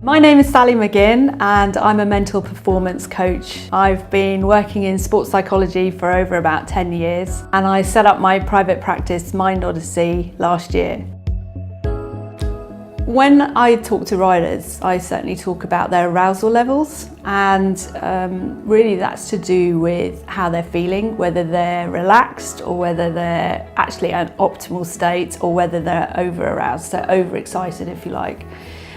My name is Sally McGinn and I'm a mental performance coach. I've been working in sports psychology for over about 10 years and I set up my private practice Mind Odyssey last year. When I talk to riders, I certainly talk about their arousal levels, and really that's to do with how they're feeling, whether they're relaxed or whether they're actually at an optimal state or whether they're over-aroused, so overexcited if you like.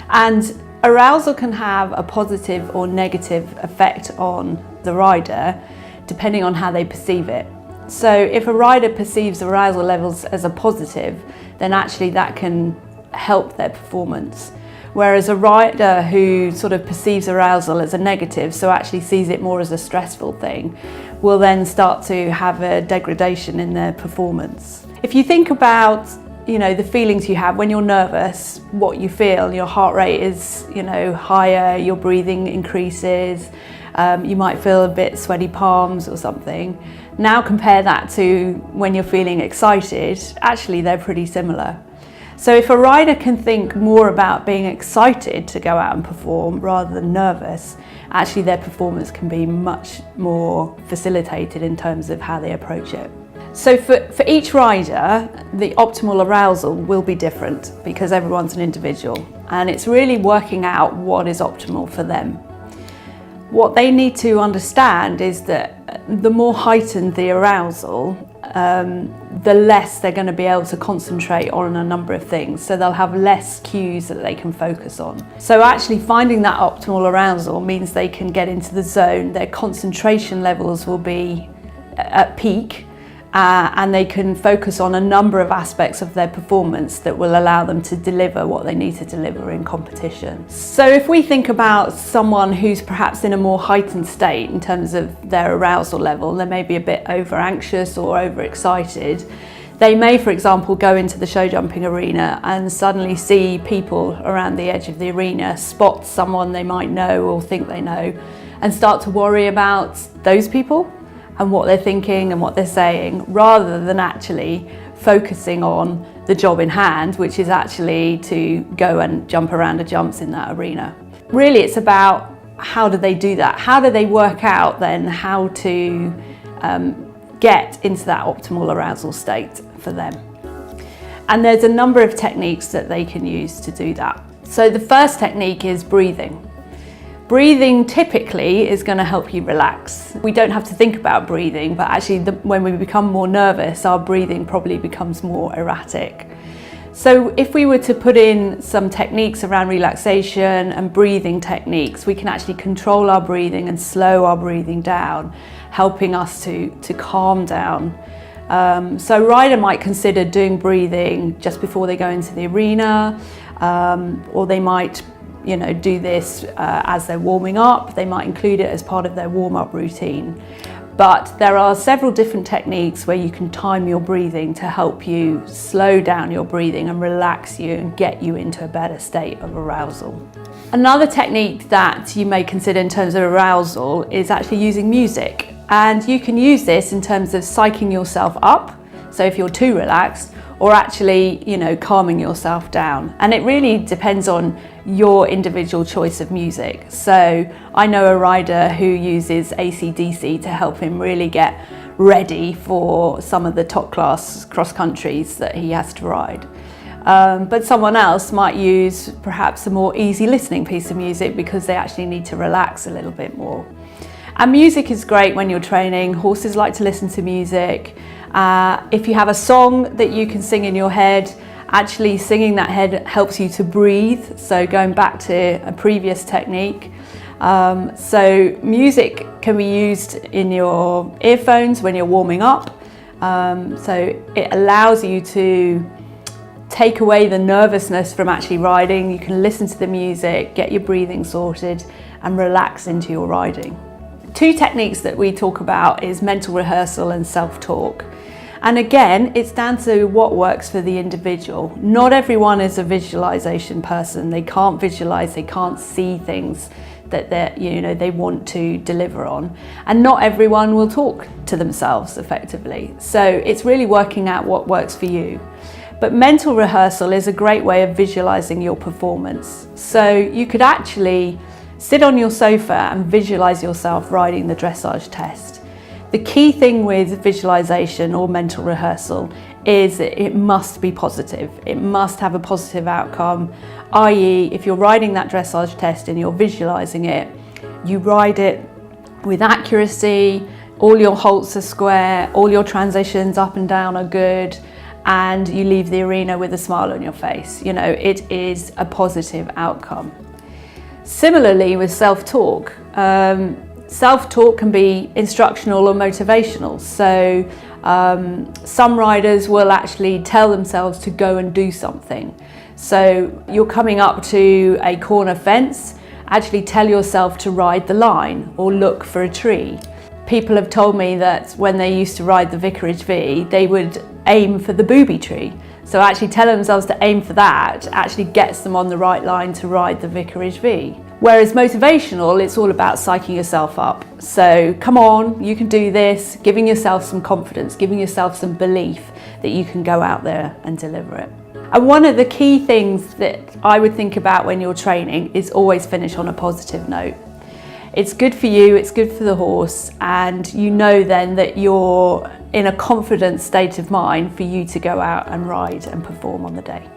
And arousal can have a positive or negative effect on the rider depending on how they perceive it. So if a rider perceives arousal levels as a positive, then actually that can help their performance. Whereas a rider who sort of perceives arousal as a negative, so actually sees it more as a stressful thing, will then start to have a degradation in their performance. If you think about the feelings you have when you're nervous, what you feel, your heart rate is higher, your breathing increases, you might feel a bit sweaty palms or something. Now compare that to when you're feeling excited, actually they're pretty similar. So if a rider can think more about being excited to go out and perform rather than nervous, actually their performance can be much more facilitated in terms of how they approach it. So for each rider, the optimal arousal will be different because everyone's an individual, and it's really working out what is optimal for them. What they need to understand is that the more heightened the arousal, the less they're going to be able to concentrate on a number of things, so they'll have less cues that they can focus on. So actually finding that optimal arousal means they can get into the zone, their concentration levels will be at peak, and they can focus on a number of aspects of their performance that will allow them to deliver what they need to deliver in competition. So if we think about someone who's perhaps in a more heightened state in terms of their arousal level, they may be a bit over anxious or over excited. They may, for example, go into the show jumping arena and suddenly see people around the edge of the arena, spot someone they might know or think they know, and start to worry about those people and what they're thinking and what they're saying, rather than actually focusing on the job in hand, which is actually to go and jump around the jumps in that arena. Really, it's about how do they do that? How do they work out then how to get into that optimal arousal state for them? And there's a number of techniques that they can use to do that. So the first technique is breathing. Breathing typically is going to help you relax. We don't have to think about breathing, but actually when we become more nervous, our breathing probably becomes more erratic. So if we were to put in some techniques around relaxation and breathing techniques, we can actually control our breathing and slow our breathing down, helping us to calm down. So a rider might consider doing breathing just before they go into the arena, or they might do this as they're warming up. They might include it as part of their warm-up routine. But there are several different techniques where you can time your breathing to help you slow down your breathing and relax you and get you into a better state of arousal. Another technique that you may consider in terms of arousal is actually using music. And you can use this in terms of psyching yourself up, so if you're too relaxed, or actually, calming yourself down. And it really depends on your individual choice of music. So I know a rider who uses AC/DC to help him really get ready for some of the top class cross countries that he has to ride. But someone else might use perhaps a more easy listening piece of music because they actually need to relax a little bit more. And music is great when you're training. Horses like to listen to music. If you have a song that you can sing in your head, actually singing that head helps you to breathe. So going back to a previous technique. So music can be used in your earphones when you're warming up. So it allows you to take away the nervousness from actually riding. You can listen to the music, get your breathing sorted, and relax into your riding. Two techniques that we talk about is mental rehearsal and self-talk. And again, it's down to what works for the individual. Not everyone is a visualization person. They can't visualize, they can't see things that they want to deliver on. And not everyone will talk to themselves effectively. So it's really working out what works for you. But mental rehearsal is a great way of visualizing your performance. So you could actually sit on your sofa and visualize yourself riding the dressage test. The key thing with visualization or mental rehearsal is that it must be positive. It must have a positive outcome, i.e. if you're riding that dressage test and you're visualizing it, you ride it with accuracy, all your halts are square, all your transitions up and down are good, and you leave the arena with a smile on your face. You know, it is a positive outcome. Similarly with self-talk, self-talk can be instructional or motivational. So some riders will actually tell themselves to go and do something. So you're coming up to a corner fence, actually tell yourself to ride the line or look for a tree. People have told me that when they used to ride the Vicarage V, they would aim for the booby tree. So actually telling themselves to aim for that actually gets them on the right line to ride the Vicarage V. Whereas motivational, it's all about psyching yourself up. So come on, you can do this, giving yourself some confidence, giving yourself some belief that you can go out there and deliver it. And one of the key things that I would think about when you're training is always finish on a positive note. It's good for you, it's good for the horse, and you know then that you're in a confident state of mind for you to go out and ride and perform on the day.